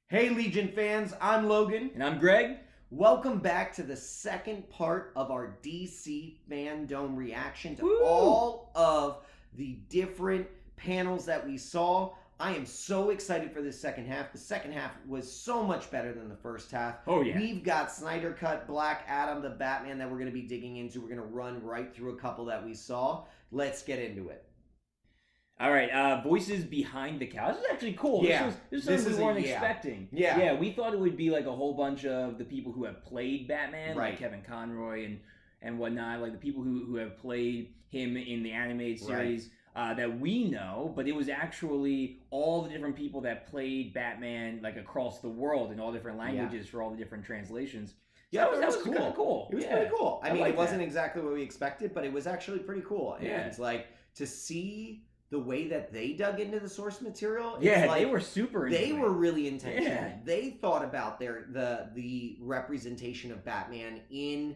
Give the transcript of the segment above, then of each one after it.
Hey Legion fans, I'm Logan. And I'm Greg. Welcome back to the second part of our DC Fandome reaction to Woo! all of the different panels that we saw. I am so excited for this second half. The second half was so much better than the first half. Oh, yeah. We've got Snyder Cut, Black Adam, the Batman that we're going to be digging into. We're going to run right through a couple that we saw. Let's get into it. All right, voices behind the couch. This is actually cool. Yeah. This is something we weren't expecting. Yeah. Yeah, we thought it would be like a whole bunch of the people who have played Batman, Right. like Kevin Conroy and whatnot, like the people who have played him in the animated series that we know, but it was actually all the different people that played Batman like across the world in all different languages for all the different translations. Yeah, that was cool. kind of cool. It was pretty cool. I mean, like it wasn't exactly what we expected, but it was actually pretty cool. And Yeah. it's like to see the way that they dug into the source material. It's Yeah, like they were super. They were really intentional. Yeah. They thought about the representation of Batman in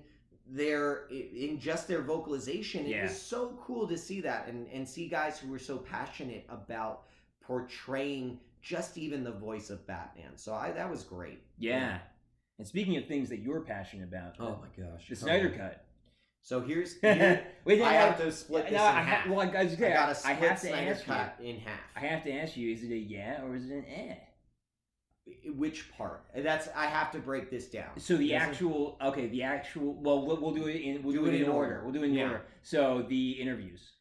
just their vocalization. It was so cool to see that and see guys who were so passionate about portraying just even the voice of Batman. So that was great. Yeah. And speaking of things that you're passionate about, oh my gosh, the Snyder Cut. So here's Wait, I have to split this in half. Well, I gotta split Snyder Cut in half. I have to ask you: is it a yeah or is it an eh? Which part? I have to break this down. So the actual. Well, we'll do it in in order. We'll do it in order. So the interviews.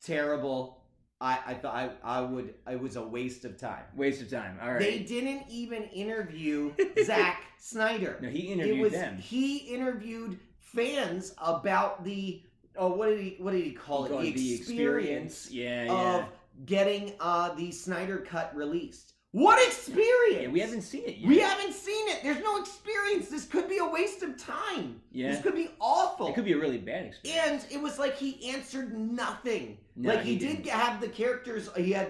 Terrible. I thought I would. It was a waste of time. Waste of time. All right. They didn't even interview Zack Snyder. No, he interviewed them. He interviewed fans about the what did he call it? The experience of getting the Snyder Cut released. What experience? Yeah, we haven't seen it yet. We haven't seen it. There's no experience. This could be a waste of time. Yeah. This could be awful. It could be a really bad experience. And it was like he answered nothing. No, like he did have the characters. He had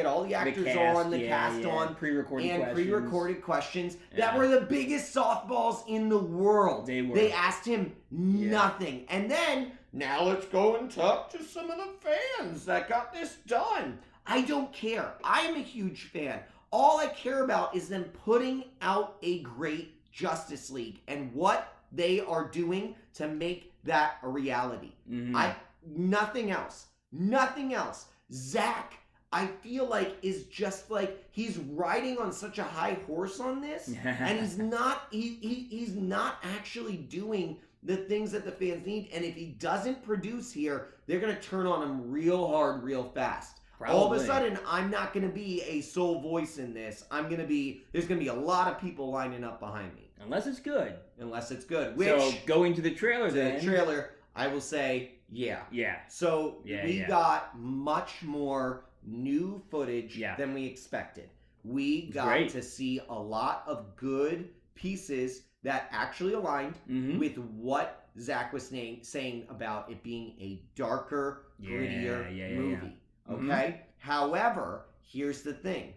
all the actors on, the cast on, pre-recorded questions that were the biggest softballs in the world. They were. They asked him nothing, and then now let's go and talk to some of the fans that got this done. I don't care. I am a huge fan. All I care about is them putting out a great Justice League and what they are doing to make that a reality. Mm-hmm. Nothing else. Nothing else. Zack, I feel like, is just like he's riding on such a high horse on this, and he's not actually doing the things that the fans need. And if he doesn't produce here, they're gonna turn on him real hard, real fast. Probably. All of a sudden, I'm not going to be a sole voice in this. There's going to be a lot of people lining up behind me. Unless it's good. So going to the trailer then. The trailer, I will say, yeah. Yeah. So we got much more new footage than we expected. We got to see a lot of good pieces that actually aligned with what Zack was saying about it being a darker, grittier movie. Okay? However, here's the thing.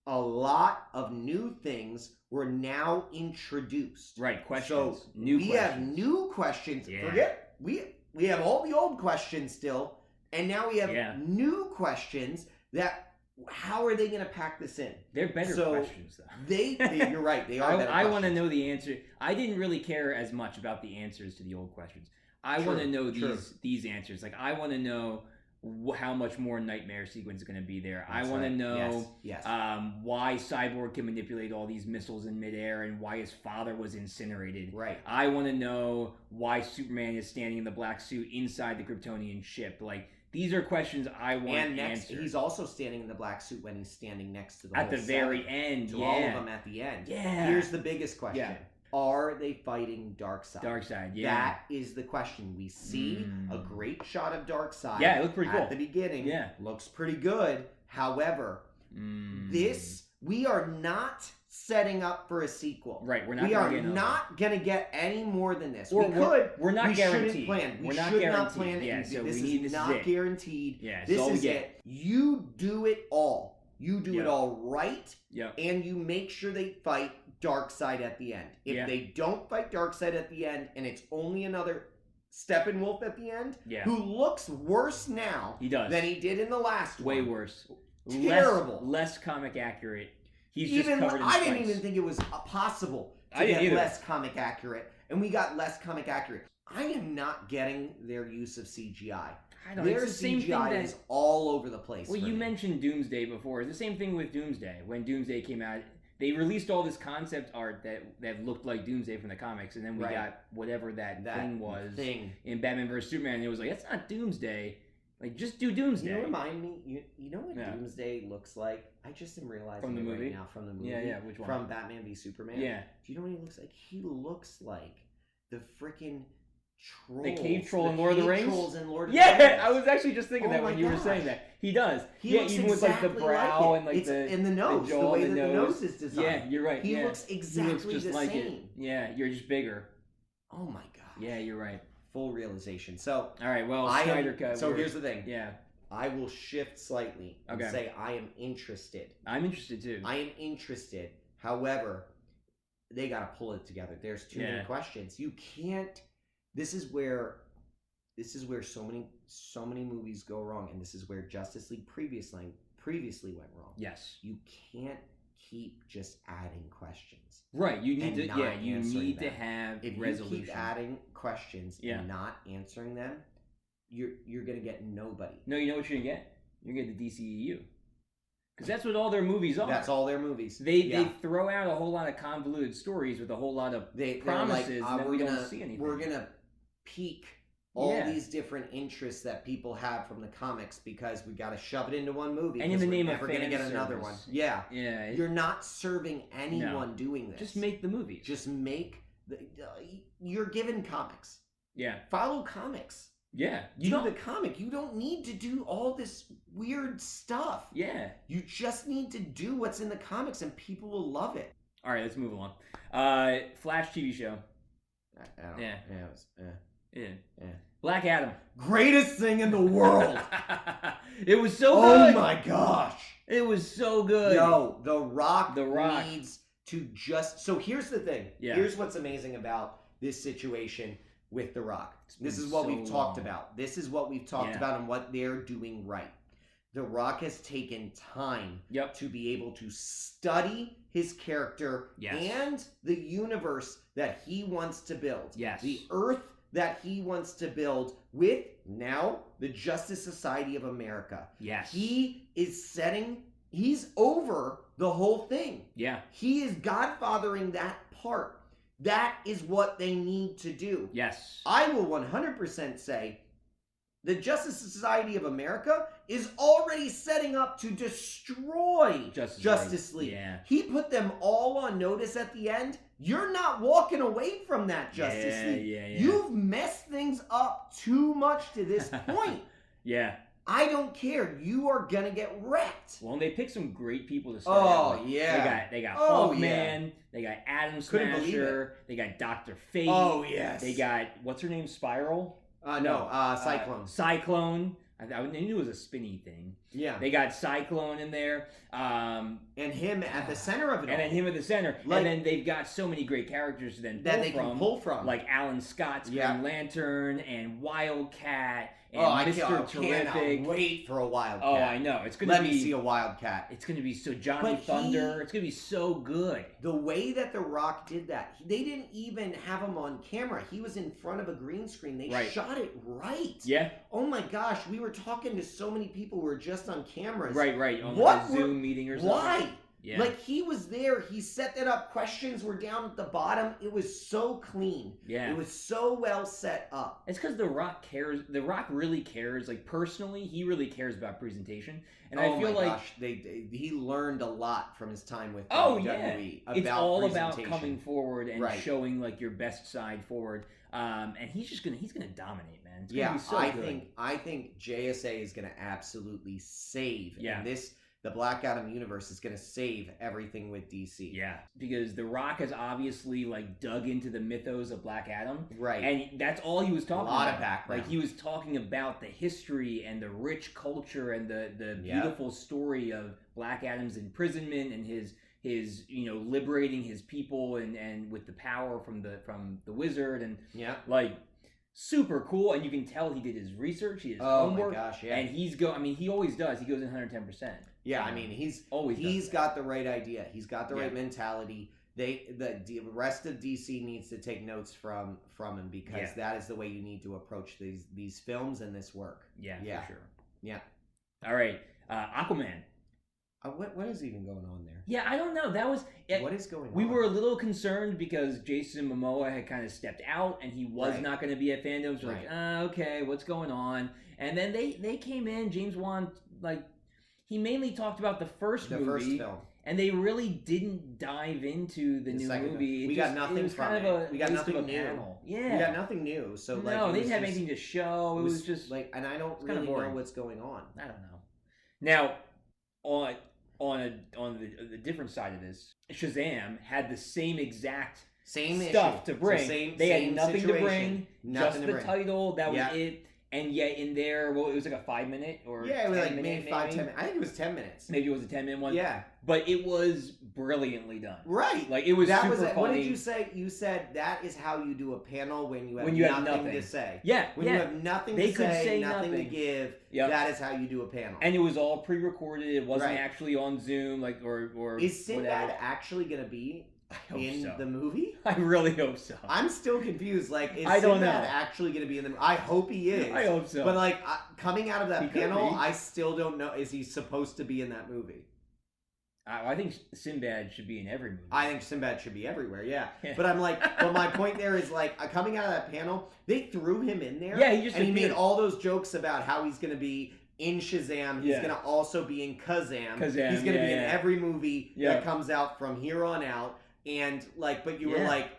A lot of new things were now introduced. Right, questions. So we have new questions. Yeah. Forget, we have all the old questions still, and now we have new questions that, how are they going to pack this in? They're better questions, though. You're right, they are better I want to know the answer. I didn't really care as much about the answers to the old questions. I want to know these answers. Like, I want to know how much more nightmare sequence is going to be there. I want to know why Cyborg can manipulate all these missiles in midair and why his father was incinerated. Right. I want to know why Superman is standing in the black suit inside the Kryptonian ship. Like, these are questions I want answered. He's also standing in the black suit when he's standing next to the at the very end. To all of them at the end. Yeah. Here's the biggest question. Yeah. Are they fighting Darkseid? Darkseid, yeah. That is the question. We see a great shot of Darkseid. Yeah, it looked pretty cool. At the beginning. Yeah. Looks pretty good. However, we are not setting up for a sequel. Right, we're not going to get any more than this. Or we're not guaranteed. Shouldn't plan. We're not should guaranteed. Not plan. Yeah, so this is not guaranteed. Yeah, this is it. You do it all. You do it all right. Yep. And you make sure they fight Darkseid at the end. If they don't fight Darkseid at the end, and it's only another Steppenwolf at the end, who looks worse now than he did in the last one. Way worse. Terrible. Less comic accurate. He's just covered in spikes. I didn't even think it was possible to get less comic accurate, and we got less comic accurate. I am not getting their use of CGI. I don't know. Their CGI is all over the place. Well, you mentioned Doomsday before. It's the same thing with Doomsday. When Doomsday came out, they released all this concept art that looked like Doomsday from the comics, and then we got whatever that thing was in Batman vs Superman. And it was like, that's not Doomsday. Like, just do Doomsday. You remind me. You know what Doomsday looks like? I just am realizing from the movie right now from the movie. Yeah. Which one? From Batman v Superman. Yeah. Do you know what he looks like? He looks like the freaking trolls. The cave troll in Lord of the Rings? Trolls in Lord of the Rings. Yeah, I was actually just thinking that when you were saying that. He does. He looks even exactly with like the brow and like in the nose, the way that the nose is designed. Yeah, you're right. He looks exactly just the like same. It. Yeah, you're just bigger. Oh my gosh. Yeah, you're right. Full realization. So, all right, well, Snyder Cut. So here's the thing. Yeah. I will shift slightly and say I am interested. I'm interested too. I am interested. However, they got to pull it together. There's too many questions. You can't. This is where so many movies go wrong, and this is where Justice League previously went wrong. Yes. You can't keep just adding questions. Right. You need to. Yeah. You need to have if resolution. If you keep adding questions and not answering them, you're gonna get nobody. No, you know what you're gonna get? You're gonna get the DCEU. Because that's what all their movies are. That's all their movies. They throw out a whole lot of convoluted stories with a whole lot of promises, and then we don't see anything. We're gonna pique all these different interests that people have from the comics because we got to shove it into one movie. And in the name of we're never gonna get another one. Yeah. You're not serving anyone doing this. Just make the movies. Just make you're given comics. Yeah. Follow comics. Yeah. You do the comic. You don't need to do all this weird stuff. Yeah. You just need to do what's in the comics and people will love it. All right, let's move along. Flash TV show. Yeah. Black Adam. Greatest thing in the world. It was so good. Oh my gosh. It was so good. Yo, The Rock needs to just... So here's the thing. Yeah. Here's what's amazing about this situation with The Rock. This is what we've talked about. This is what we've talked about and what they're doing right. The Rock has taken time to be able to study his character and the universe that he wants to build. Yes. The Earth that he wants to build with now the Justice Society of America. Yes. He's over the whole thing. Yeah. He is godfathering that part. That is what they need to do. Yes. I will 100% say the Justice Society of America is already setting up to destroy Justice League. Yeah. He put them all on notice at the end. You're not walking away from that Justice League. Yeah. You've messed things up too much to this point. Yeah. I don't care. You are gonna get wrecked. Well, they picked some great people to start out with. They got Hawkman. They got Atom Smasher. They got Dr. Fate. Oh yes. They got what's her name? Spiral. Cyclone. Cyclone. I knew it was a spinny thing. Yeah. They got Cyclone in there. And him at the center of it all. And then him at the center. And then they've got so many great characters to then pull from. Like Alan Scott's Green Lantern and Wildcat and Mr. Terrific. I can't wait for a Wildcat. Oh, I know. It's gonna Let me see a Wildcat. It's going to be so Johnny Thunder. It's going to be so good. The way that The Rock did that, they didn't even have him on camera. He was in front of a green screen. They shot it right. Yeah. Oh my gosh, we were talking to so many people who were just on cameras. Right. On a Zoom meeting or something. Why? Yeah. Like, he was there. He set that up. Questions were down at the bottom. It was so clean. Yeah. It was so well set up. It's because The Rock cares. The Rock really cares. Like, personally, he really cares about presentation. And I feel like... he learned a lot from his time with WWE about it's all about coming forward and showing, like, your best side forward. And he's gonna dominate, man. It's gonna be so good. I think JSA is gonna absolutely save. Yeah. And the Black Adam universe is going to save everything with DC. Yeah, because The Rock has obviously, like, dug into the mythos of Black Adam. Right. And that's all he was talking about. A lot of background. Like, he was talking about the history and the rich culture and the beautiful story of Black Adam's imprisonment and his liberating his people and with the power from the wizard and like... Super cool, and you can tell he did his research, he did his homework. Oh my gosh, yeah. And he always does. He goes in 110%. Yeah, I mean, he's got the right idea. He's got the right mentality. The rest of DC needs to take notes from him, because that is the way you need to approach these films and this work. Yeah, for sure. Yeah. All right, Aquaman. What is even going on there? Yeah, I don't know. What is going on? We were a little concerned because Jason Momoa had kind of stepped out and he was not going to be at Fandome. So like, okay, what's going on? And then they came in. James Wan, like, he mainly talked about the first movie. Film. And they really didn't dive into the new movie. We got nothing from it. We got nothing new. Panel. Yeah, we got nothing new. So like, no, they didn't have anything to show. It was just like, and I don't really know what's going on. I don't know. Now, on the different side of this, Shazam had the same exact stuff to bring. They had nothing to bring, just the title. That was it. And yet in there, it was like a 5 minute or it was like maybe 5-10 minutes. I think it was 10 minutes. Maybe it was a 10-minute one. Yeah, but it was brilliantly done. Right, like it was super funny. What did you say? You said that is how you do a panel when you have nothing to say. Yeah, when you have nothing to say, nothing to give. Yep. That is how you do a panel. And it was all pre-recorded. It wasn't actually on Zoom, like or is Sinbad actually going to be in the movie? I really hope so. I'm still confused. Like, is Sinbad actually going to be in the movie? I hope he is. I hope so. But like, coming out of that panel, I still don't know. Is he supposed to be in that movie? I think Sinbad should be in every movie. I think Sinbad should be everywhere, yeah. But I'm like, but my point there is like, coming out of that panel, they threw him in there. Yeah, he made all those jokes about how he's going to be in Shazam. He's going to also be in Kazam. He's going to be in every movie that comes out from here on out. And like, but you were like,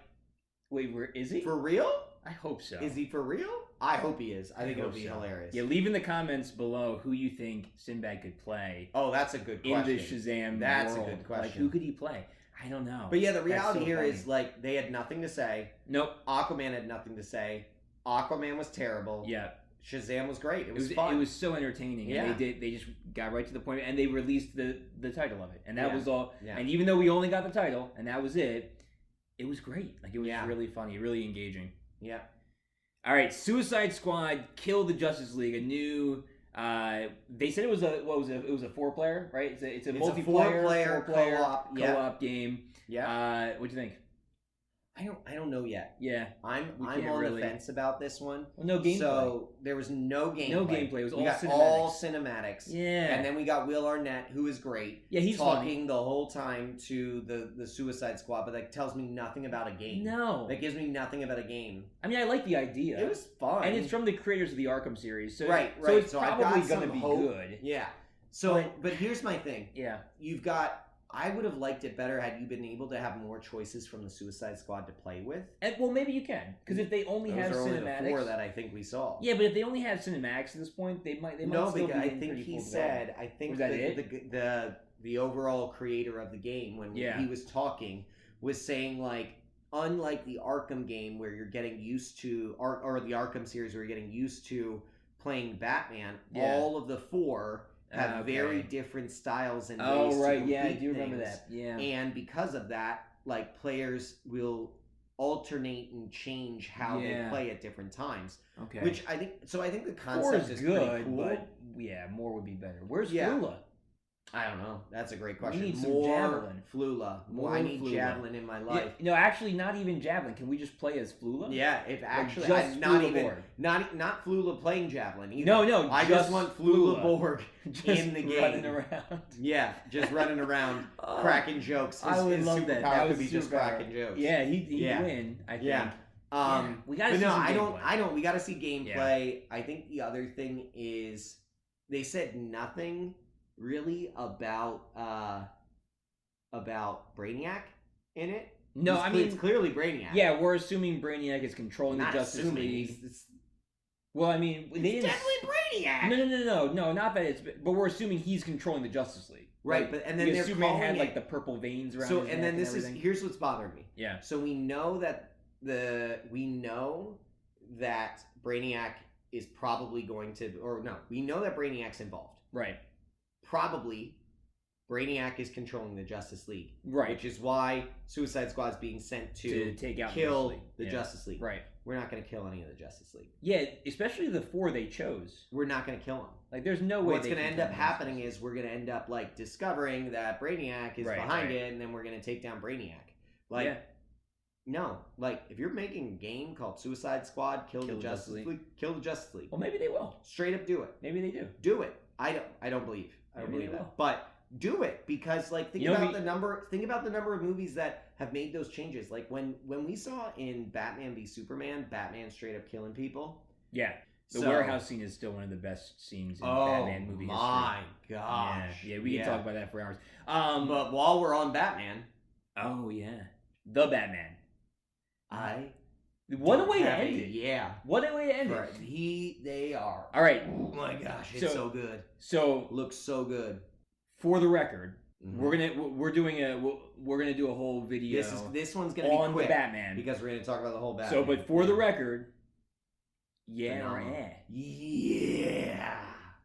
wait, where is he? For real? I hope so. Is he for real? I hope he is. I think it'll be hilarious. Yeah, leave in the comments below who you think Sinbad could play. Oh, that's a good question. In the Shazam That's world. a good question. Like, who could he play? I don't know. But yeah, the reality here is like, they had nothing to say. Nope. Aquaman had nothing to say. Aquaman was terrible. Yeah. Shazam was great. It was fun. It was so entertaining. Yeah. And they just got right to the point, and they released the title of it. And that was all. Yeah. And even though we only got the title, and that was it, it was great. Like, it was really funny, really engaging. Yeah. All right, Suicide Squad killed the Justice League. A new, they said it was a 4-player, right? It's a multiplayer, 4-player co-op game. Yeah. What do you think? I don't know yet. Yeah, I'm on the fence about this one. Well, no gameplay. So there was no gameplay. No gameplay. It was all cinematics. Yeah. And then we got Will Arnett, who is great. Yeah, he's talking funny the whole time to the Suicide Squad, but that tells me nothing about a game. No. That gives me nothing about a game. I mean, I like the idea. It was fun. And it's from the creators of the Arkham series. So, right. So it's probably going to be good. Yeah. So, but here's my thing. Yeah. You've got... I would have liked it better had you been able to have more choices from the Suicide Squad to play with. And, well, maybe you can, because if they only have cinematics, only the 4 that I think we saw. Yeah, but if they only have cinematics at this point, they might. No, still because I think he said. I think the overall creator of the game, when he was talking, was saying like, unlike the Arkham game where you're getting used to, or the Arkham series where you're getting used to playing Batman, all of the 4 have very different styles and ways to complete I do remember that. Yeah. And because of that, like, players will alternate and change how they play at different times. Okay. Which I think the concept is good, pretty cool. But more would be better. Where's Flula? I don't know. That's a great question. We need some Javelin. Flula. I need Javelin in my life. Yeah, no, actually, not even Javelin. Can we just play as Flula? Yeah, if actually, just not Flula playing Javelin either. No, I just want Flula Borg in the game, running around. Yeah, just running around, cracking jokes. I would love that. That would be just cracking jokes. Yeah, he'd win. I think. Yeah. We gotta see some gameplay. I don't. We gotta see gameplay. Yeah. I think the other thing is they said nothing really about Brainiac in it. No, it's clearly Brainiac. Yeah, we're assuming Brainiac is controlling the Justice League. Well, I mean, it's definitely Brainiac. No, not that it's. But we're assuming he's controlling the Justice League, right? But and then Superman had like the purple veins around. So his and neck then here's what's bothering me. Yeah. So we know that Brainiac is probably going to, we know that Brainiac's involved. Right. Probably Brainiac is controlling the Justice League. Right. Which is why Suicide Squad's being sent to take out kill the Justice League. Right. We're not going to kill any of the Justice League. Yeah, especially the 4 they chose. We're not going to kill them. Like, there's no way. What's going to end up happening is we're going to end up, like, discovering that Brainiac is behind it, and then we're going to take down Brainiac. Like, no. Like, if you're making a game called Suicide Squad, kill the Justice League, kill the Justice League. Well, maybe they will. Straight up do it. Maybe they do. Do it. I don't believe that. But do it, because like think about the number of movies that have made those changes. Like when we saw in Batman v Superman, Batman straight up killing people. Yeah. The warehouse scene is still one of the best scenes in Batman movie history. Oh my gosh. Yeah, we can talk about that for hours. But while we're on Batman. Oh yeah. The Batman. What a way to end it. Yeah. What a way to end it. They are. All right. Oh my gosh, it's so good. So looks so good. For the record, we're gonna do a whole video. This one's gonna be quick the Batman, because we're gonna talk about the whole Batman. So, but for the record, yeah,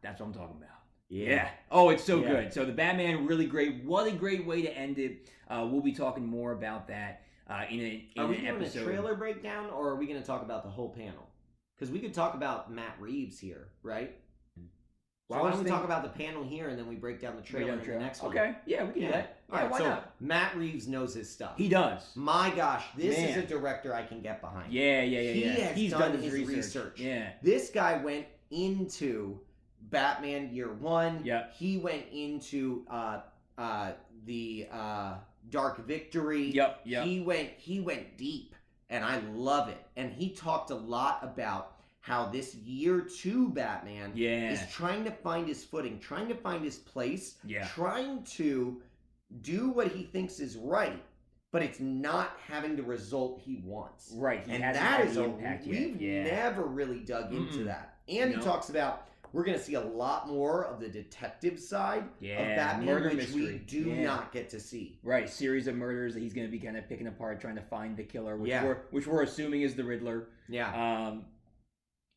that's what I'm talking about. Yeah. Oh, it's so good. So the Batman, really great. What a great way to end it. We'll be talking more about that in an episode. Are we doing a trailer breakdown, or are we going to talk about the whole panel? Because we could talk about Matt Reeves here, right? So why don't we talk about the panel here, and then we break down the trailer in the next one? Okay. Yeah, we can do that. All right, why not? Matt Reeves knows his stuff. He does. My gosh, this is a director I can get behind. Yeah. He's done his research. Yeah. This guy went into Batman Year One. Yeah. He went into the Dark Victory. Yep. He went deep, and I love it. And he talked a lot about how this Year 2 Batman is trying to find his footing, trying to find his place, trying to do what he thinks is right, but it's not having the result he wants. Right. And that is we've never really dug into that. And he talks about we're going to see a lot more of the detective side of Batman, which we do not get to see. Right, series of murders that he's going to be kind of picking apart, trying to find the killer, which we're assuming is the Riddler. Yeah.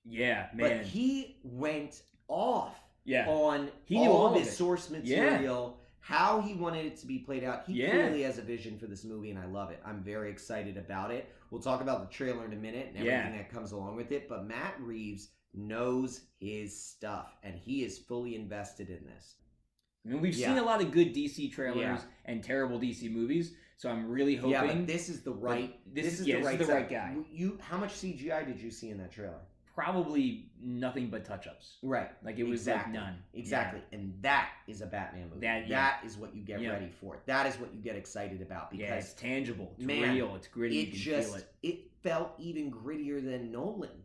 Yeah, man. But he went off on he knew all of his source material, how he wanted it to be played out. He clearly has a vision for this movie, and I love it. I'm very excited about it. We'll talk about the trailer in a minute and everything that comes along with it, but Matt Reeves knows his stuff, and he is fully invested in this. I mean, we've seen a lot of good DC trailers and terrible DC movies, so I'm really hoping... Yeah, but this is the right... This is the right guy. How much CGI did you see in that trailer? Probably nothing but touch-ups. Right. Like it was like none. Exactly. Yeah. And that is a Batman movie. That is what you get ready for. That is what you get excited about, because it's tangible. It's real. It's gritty. You can feel it. It felt even grittier than Nolan.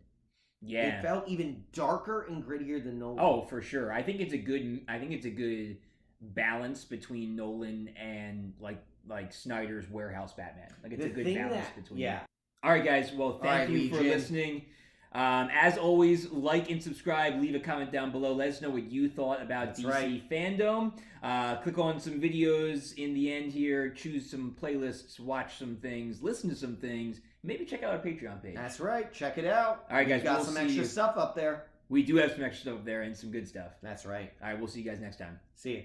Yeah. It felt even darker and grittier than Nolan. Oh, for sure. I think it's a good balance between Nolan and like Snyder's Warehouse Batman. Like it's a good balance between them. All right, guys. Well, thank you for listening. As always, like and subscribe. Leave a comment down below. Let us know what you thought about DC Fandome. Click on some videos in the end here. Choose some playlists. Watch some things. Listen to some things. Maybe check out our Patreon page. That's right. Check it out. All right, guys. We've got some extra stuff up there. We do have some extra stuff up there and some good stuff. That's right. All right, we'll see you guys next time. See you.